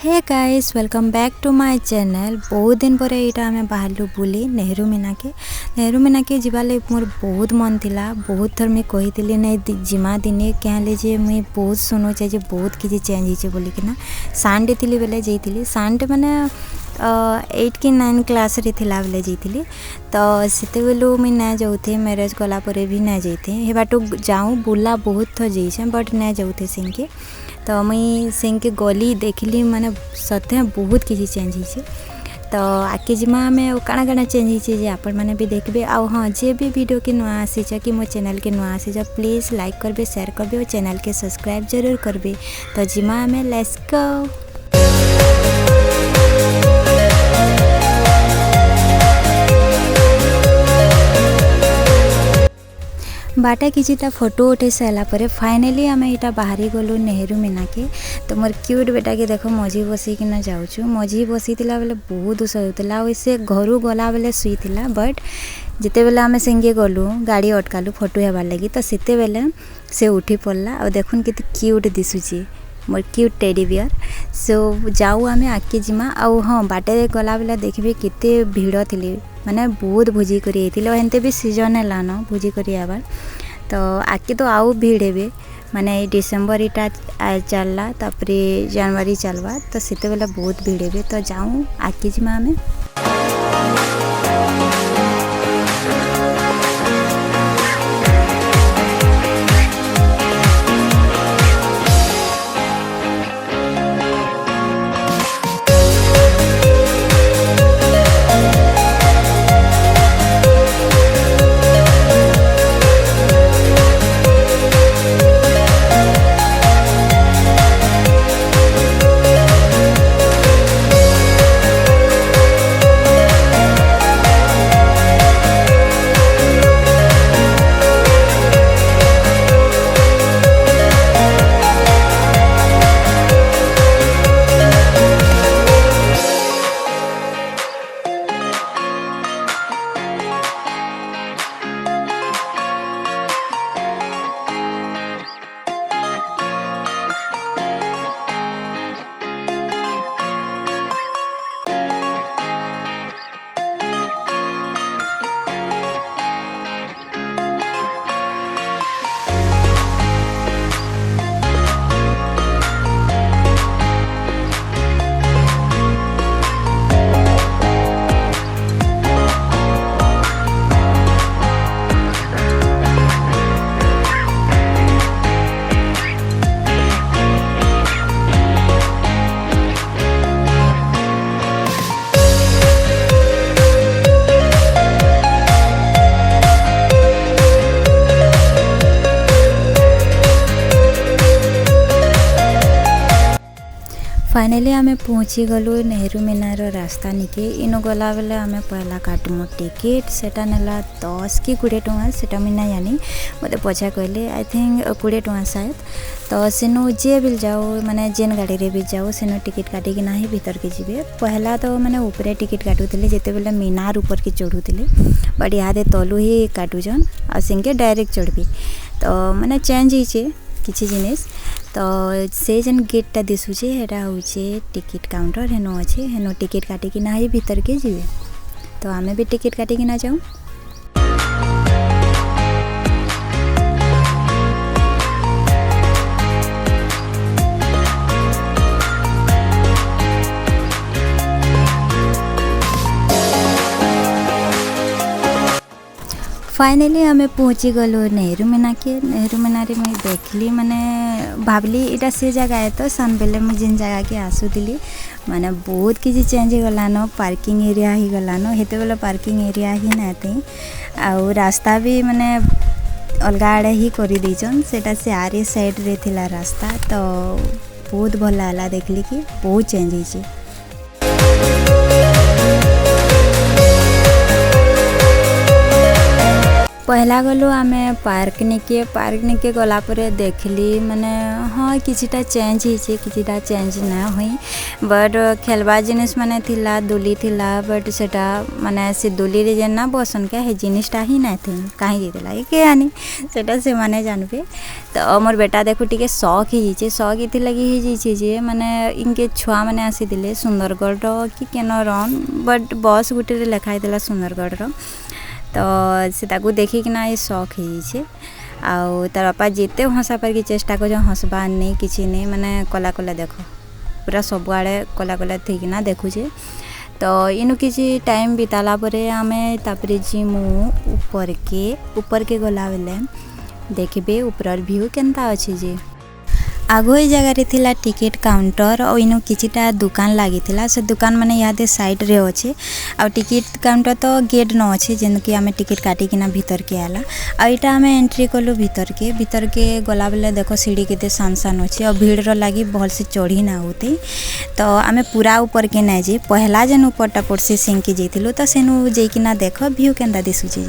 Hey guys welcome back to my channel. बहुत दिन पर यहाँ आम बाहर बुली नेहरू मीना के जीवाले मोर बहुत मन थिला। बहुत थर मुझे कही नहीं जिमा दिने क्या जे मुई बहुत शुणुचे जे बहुत किसी चेंज हो बोलिकिना सानडे थी बेले जाइली। सानडे मैंने 8 कि 9 क्लास रे थिला बेले जाइली। तो सेते बेलू मुई ना जाऊे मैरेज कला परे भी ना जाइए हे बाटो जाऊँ बुला बहुत थर जाइए बट ना जाऊे सिंह तो मुई सिंह के गली देखली माने सत्य बहुत किसी चेंज हो। तो आके जिमा आम काଣା काଣା चेंज हो आपण मैंने भी देखबे। आ हाँ जे भी वीडियो के नुआ आसीच कि मो चैनल के नुआ आसीच प्लीज़ लाइक करबे शेयर करबे और चैनल के सब्सक्राइब जरूर करबे। तो जिमा आम लेट्स गो। बाटा किछिटा फोटो उठे सारा पर फाइनाली आम यहाँ बाहरी गलु नेहरू मीना के। तो मोर क्यूट बेटा के देख मझी बसिकिना जाऊँ मझी बसी बेले बहुत उस होता से घर गला बेले शुईला बट जिते बेले आम सिंगे गलु गाड़ी अटकालु फोटो हेबार लगी तो सेते बेले से उठी पड़ला और देखुन केते क्यूट दिशुची मोर क्यूट टेडी बियर। सो जाऊ आम आगे जिमा आउ हाँ बाटे गला बेले देखिए केते भीड़ थी माने बहुत भोजी करी हेते भी सीजन है न भोजी करी आबार। तो आगे तो आउ भीड़ हे माने डिसेम्बर इटा चलला तापरे जनवरी चलवा तो सेते बेले बहुत भीड़ हे। तो जाऊँ आगे जिमा आम फाइनाली आम पहुँची गलु नेहरू मीनार रास्ता निके। इनो गला बेले आम पहला काटमु टिकेट सेटा नेला 10 कि 20 टଙ୍କା सेटा मुझे ना जानी मत पचा कहले आई थिंक 20 टଙ୍କା शायद। तो सेनु जे भी जाओ माने जेन गाड़ी रे भी जाओ सेनु टिकेट काटिकी ना ही भीतर के जीवे। पहला तो मैंने ऊपर टिकेट काटुले जिते बेले मीनार ऊपर के चढ़ुले बट यहाँ तलु ही काटुचन आ सिंगे डायरेक्ट चढ़बी। तो मैंने चेंज होइछे किसी जिनिस। तो से जेन गेटटा दिशुचे हेटा होचे टिकेट काउंटर हेनो अच्छे हेनो टिकेट काटिकी ना ही भीतर के जीवे। तो आमे भी टिकेट काटिकी ना जाऊँ। फाइनाली आम पहुँची गलु नेहरू मीना के। नेहरू मीना रे मुझे देखली माने भावली इटा से जगह है तो सान बेले मुझे जिन जगह के आसुली माने बहुत किसी चेंज हो गलान पार्किंग एरिया ही गलान हेते बेले पार्किंग एरिया ही ना आउ रास्ता भी माने अलग आड़े ही कर देचन सेटा से आरे साइड रे थिला रास्ता। तो बहुत भल लागला देखली कि बहुत चेंज होइछे। पहला गलु आमे पार्क निके गला परे देखली माने हाँ किछिटा चेंज हिचे किछिटा चेंज ना होई बट खेलबा जिनिस माने थिला दुली थिला बट सेटा माने से दुली रे जेना बसन के हे जिनिसटा ही ना थी काहे गेला के आनी सेटा से माने जानबे तो मोर बेटा देखो टिके शौक हिचे शौक इति लगी हिचे जे माने इनके छुआ माने आसी दिले सुंदरगढ़ कि केनो रन बट बस गुटे रे लिखाई देला सुंदरगढ़ रो तो से देखिकिना ये शौक है आउ तार बापा जिते हंसा पार की चेष्टा कर हंसबा नहीं किसी नहीं माने कला कला देख पूरा सब आड़े कला कला थीकिना देखुचे तो इनु किसी टाइम बिताला परे आमे तापरे जीमु ऊपर के गला बेले देखबे ऊपर व्यू केनता अछि जे आगो ए जगह थिला टिकट काउंटर और इनो किछिटा दुकान लागी थिला से दुकान माने यादे साइड रे अछि और टिकट काउंटर तो गेट न अछि जेन कि हमें टिकट काटी किना भीतर के आला और इटा हमें एंट्री करलो भीतर के गला बेले देखो सीढ़ी केते सान अछि और भीड़ रो लागी भल से चढ़ी ना होते तो हमें पूरा ऊपर के नै जे पहला जेन ऊपरटा पड़सी सिंह के जेथिलो तो सेनु जे किना देखो व्यू केंदा दिसु जे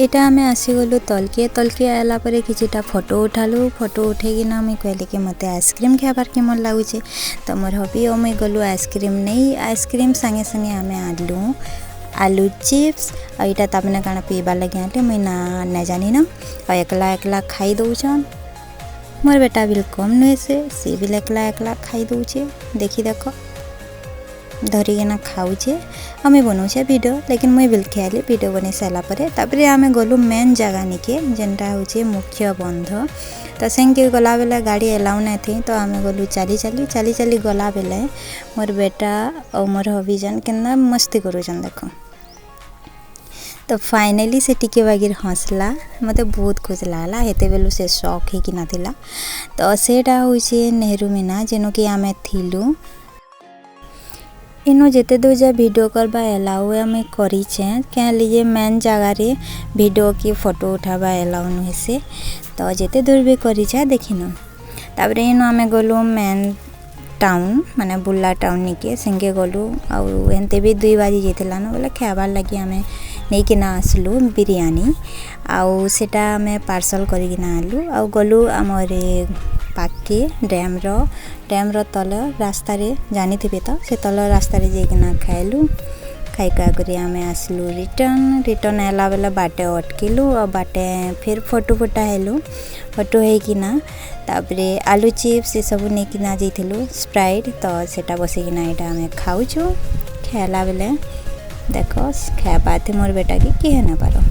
एटा हमें आसीगलु तलके आला परे किछिटा फोटो उठालु फोटो उठेकिना हमें कहले कि मते आइसक्रीम खाबार के मन लागुचे तो मोर हबी ओ मैं गलु आइसक्रीम नहीं आइसक्रीम संगे संगे हमें आलू आलू चिप्स और इटा तापने काना पीबा लगे आटे मैं ना जानी ना और एकला खाई दउछन मोर बेटा बिल्कुल नुहे से भी एकला खाई दउचे देखी देखो धरिकिना खाऊचे हमें बनाऊे वीडियो लेकिन मुई बिल खेली वीडियो बन सारा पर आम गलु मेन जगह निके जेनटा हूँ मुख्य बंध तो सेंके गला बेले गाड़ी एलाउ नहीं थी तो आम गलु चली गला बेले मोर बेटा और मोर हबीजन के मस्ती करुचन देख तो फाइनली से टिके बागिर हंसला मते बहुत खुश लागला हेते बेलु से शौक ही कि नाथिला तो सेटा हूँ नेहरू मीना जेनो कि आमे थिलु इनो जेते दूर जा वीडियो करबा एलाउ हमें करीचे क्या लीजिए मेन जगह रे वीडियो की फोटो उठाबा एलाउ नुहे से तो जेते दूर भी करीचे देखिनो तापर इनो हमें गलु मेन टाउन माने बुल्ला टाउन निके संगे गलु आउ एनते भी 2 बजे जेतला न बोले खाबार लगी हमें नहीं कि ना आसलु बिरयानी आउ सेटा हमें पार्सल करी ना आलु आउ गलु हमरे पाके डैम रो तल रास्ता रे जानी थे तो से तल रास्ता रे जेकिना खाइलु खाई करी आमे आसलु रिटर्न आला बेला बाटे अटकिलु और बाटे फिर फोटो हेलु फोटो है कि ना तापरे आलू चिप्स ये सब नहीं किना जाइथिलु स्प्राइट तो सेटा बसिकिना एटा हमें खाउछु खेला बेले देखो खाबा थे मोर बेटा की है ना पारो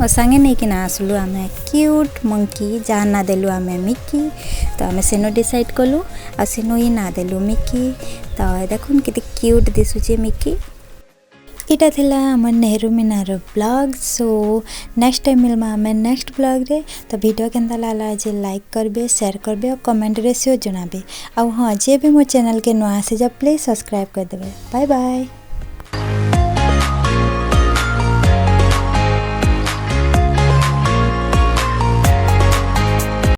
और संगे नहीं कि ना आसलु आमे क्यूट मंकी जहाँ ना देलु आमे मिक्की तो आमे सेनो डिसाइड कलु और सेनो ही ना देलु मिक्की तो देखुन केते क्यूट दिसुचे मिक्की इटा थिला हमर नेहरू मीनार ब्लॉग सो नेक्स्ट टाइम मिलमा हमें नेक्स्ट ब्लॉग रे तो वीडियो केनता लागला जे लाइक करबे शेयर करबे और कमेंट रे से जनाबे और हाँ जे भी मोर चैनल के नया से जब प्लीज सब्सक्राइब कर देबे बाय बाय।